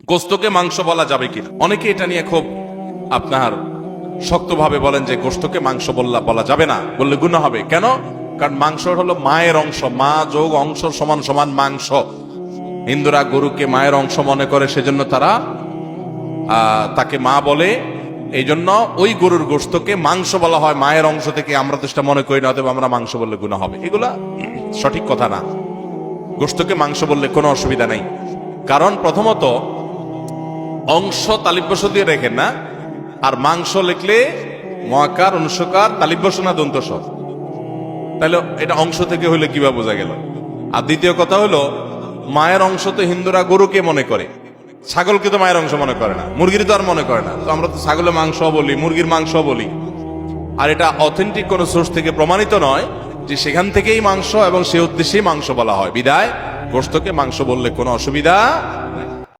গোস্তকে মাংস বলা যাবে কিনা? অনেকে এটা নিয়ে খুব আপনার শক্তভাবে বলেন যে গোস্তকে মাংস বলা যাবে না, বললে গুনাহ হবে। কেন? কারণ মাংস হলো মায়ের অংশ, মা যোগ অংশ সমান সমান মাংস। হিন্দুরা গরুকে মায়ের অংশ মনে করে, সেজন্য তারা তাকে মা বলে। এই জন্য ওই গরুর গোস্তকে মাংস বলা হয় মায়ের অংশ থেকে। আমরা তো সেটা মনে করি না, অতএব আমরা মাংস বললে গুনাহ হবে। এগুলা সঠিক কথা না। গোস্তকে মাংস বললে কোনো অসুবিধা নেই। কারণ প্রথমত অংশ তালিব্যস দিয়ে রেখেন না, আর মাংস লিখলে মহাকার অনুস্বকার তালিব্যস না দন্তস, তাহলে এটা অংশ থেকে হইলে কিভাবে বোঝা গেল? আর দ্বিতীয় কথা হলো, মায়ের অংশ তো হিন্দুরা গরুকে মনে করে, ছাগলকে তো মায়ের অংশ মনে করে না, মুরগির তো আর মনে করে না। তো আমরা তো ছাগলের মাংস বলি, মুরগির মাংস বলি। আর এটা অথেন্টিক কোন সোর্স থেকে প্রমাণিত নয় যে সেখান থেকেই মাংস এবং সে উদ্দেশ্যেই মাংস বলা হয়। বিদায় গোস্তকে মাংস বললে কোনো অসুবিধা